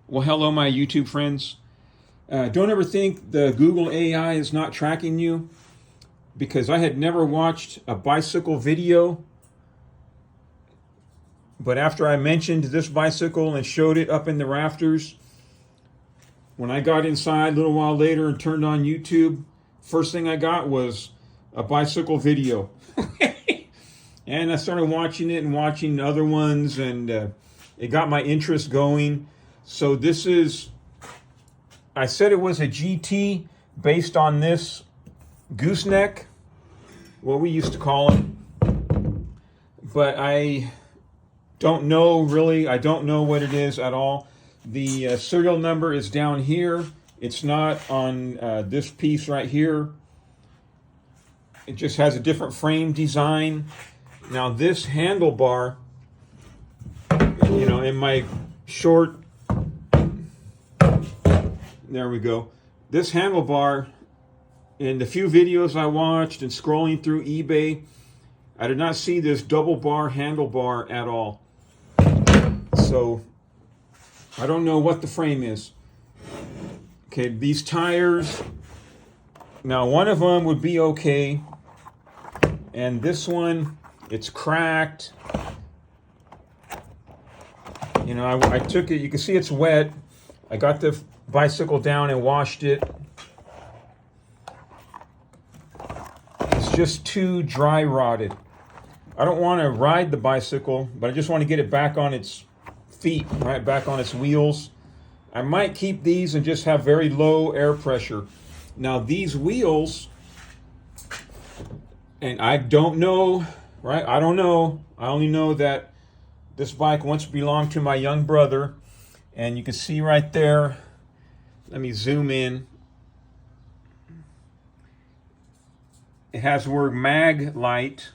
Well, hello, my YouTube friends. Don't ever think the Google AI is not tracking you, because I had never watched a bicycle video. But after I mentioned this bicycle and showed it up in the rafters, when I got inside a little while later and turned on YouTube, first thing I got was a bicycle video. And I started watching it and watching other ones, and it got my interest going. So this is, I said it was a GT based on this gooseneck, what we used to call them. But I don't know really, I don't know what it is at all. The serial number is down here. It's not on this piece right here. It just has a different frame design. Now this handlebar, in my short, there we go. This handlebar, in the few videos I watched and scrolling through eBay, I did not see this double bar handlebar at all. So I don't know what the frame is. Okay, these tires, now one of them would be okay, and this one, it's cracked. I took it, you can see it's wet. I got the bicycle down and washed it. It's just too dry rotted. I don't want to ride the bicycle, but I just want to get it back on its feet, right back on its wheels. I might keep these and just have very low air pressure. Now these wheels, and I don't know, right? I don't know. I only know that this bike once belonged to my young brother, and you can see right there. Let me zoom in. It has the word mag light,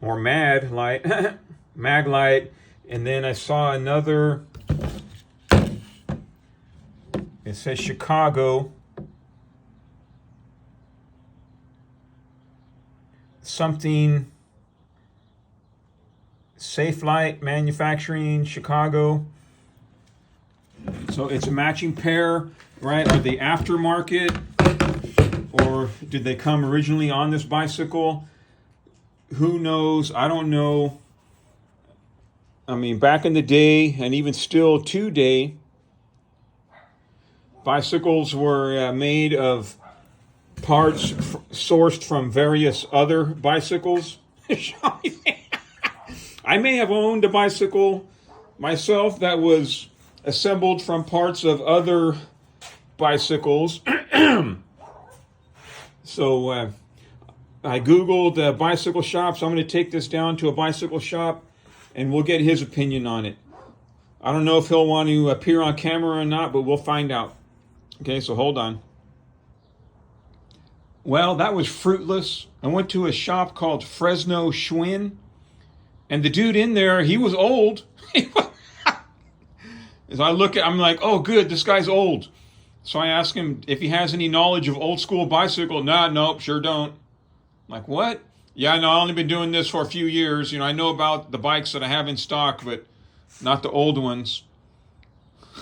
or mad light, mag light, and then I saw another, it says Chicago, something, Safe Light Manufacturing, Chicago. So it's a matching pair, right? Are they aftermarket, or did they come originally on this bicycle? Who knows? I don't know. I mean, back in the day, and even still today, bicycles were made of parts sourced from various other bicycles. I may have owned a bicycle myself that was assembled from parts of other bicycles. So I Googled bicycle shops. I'm going to take this down to a bicycle shop and we'll get his opinion on it. I don't know if he'll want to appear on camera or not, but we'll find out. Okay, so hold on. Well, that was fruitless. I went to a shop called Fresno Schwinn, and the dude in there, he was old. As I look at, I'm like, oh, good, this guy's old. So I asked him if he has any knowledge of old school bicycle. Nope, sure don't. I'm like, what? Yeah, no, I've only been doing this for a few years. I know about the bikes that I have in stock, but not the old ones.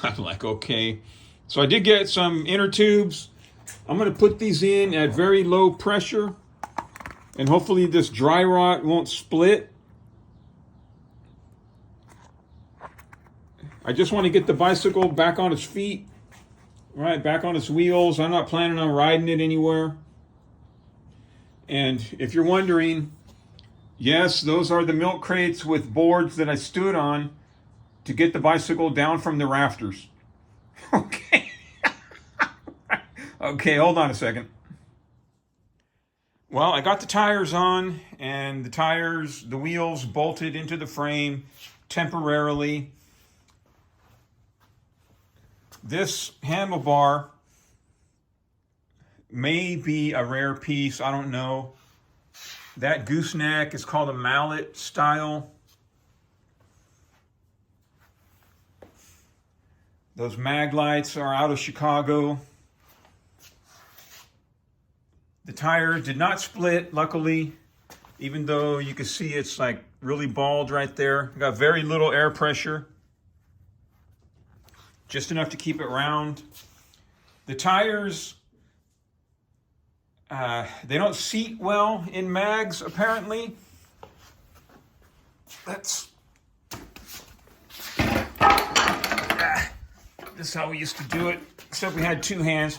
I'm like, okay. So I did get some inner tubes. I'm going to put these in at very low pressure, and hopefully this dry rot won't split. I just want to get the bicycle back on its feet, right, back on its wheels. I'm not planning on riding it anywhere. And if you're wondering, yes, those are the milk crates with boards that I stood on to get the bicycle down from the rafters. Okay. Okay, hold on a second. Well, I got the tires on, and the wheels bolted into the frame temporarily. This handlebar may be a rare piece, I don't know. That gooseneck is called a mallet style. Those mag lights are out of Chicago. The tire did not split, luckily, even though you can see it's like really bald right there. Got very little air pressure. just enough to keep it round. The tires, they don't seat well in mags, apparently. This is how we used to do it, except we had two hands.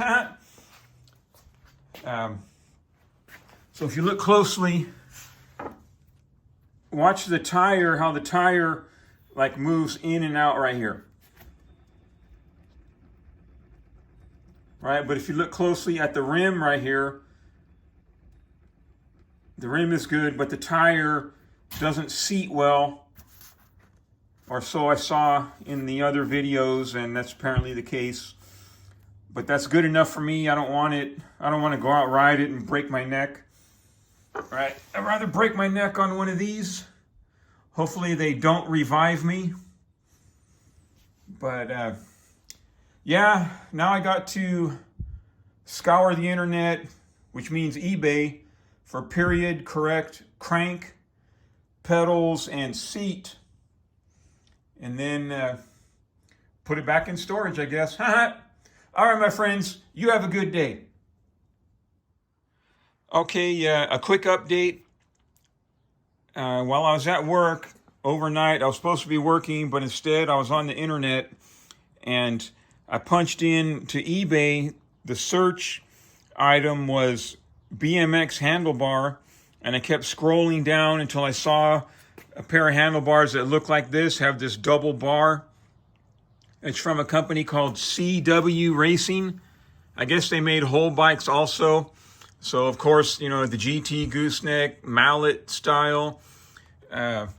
So if you look closely, watch the tire, how the tire like moves in and out right here. Right, but if you look closely at the rim right here, the rim is good, but the tire doesn't seat well, or so I saw in the other videos, and that's apparently the case. But that's good enough for me. I don't want to go out ride it and break my neck. Right, I'd rather break my neck on one of these. Hopefully they don't revive me. But yeah, now I got to scour the internet, which means eBay, for period correct crank, pedals, and seat. And then put it back in storage, I guess. All right, my friends, you have a good day. Okay, a quick update. While I was at work overnight, I was supposed to be working, but instead I was on the internet, and I punched in to eBay. The search item was BMX handlebar, and I kept scrolling down until I saw a pair of handlebars that look like this, have this double bar. It's from a company called CW Racing. I guess they made whole bikes also. So, of course, you know, the GT gooseneck, mallet style. The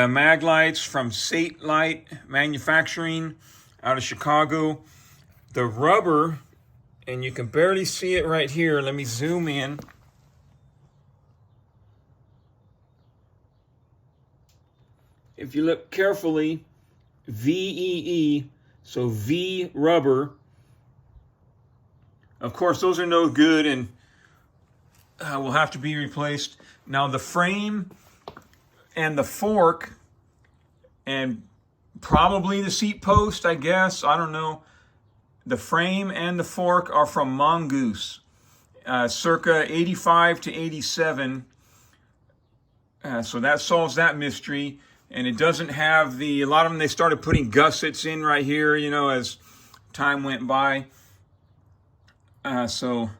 mag lights from Sate Light Manufacturing out of Chicago. The rubber, and you can barely see it right here. Let me zoom in. If you look carefully, VEE, so V rubber. Of course, those are no good and will have to be replaced. Now, the frame and the fork and probably the seat post, I guess, I don't know. The frame and the fork are from Mongoose, circa 85 to 87. So that solves that mystery. And it doesn't have a lot of them, they started putting gussets in right here, you know, as time went by. So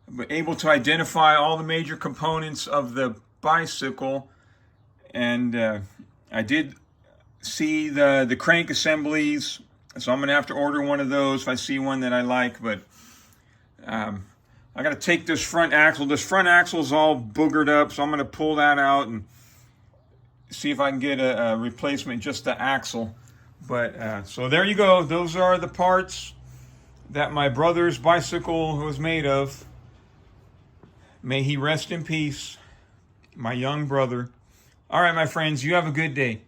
I'm able to identify all the major components of the bicycle. And I did see the crank assemblies, so I'm going to have to order one of those if I see one that I like. But I got to take this front axle. This front axle is all boogered up, so I'm going to pull that out and see if I can get a replacement, just the axle. But so there you go. Those are the parts that my brother's bicycle was made of. May he rest in peace, my young brother. All right, my friends, you have a good day.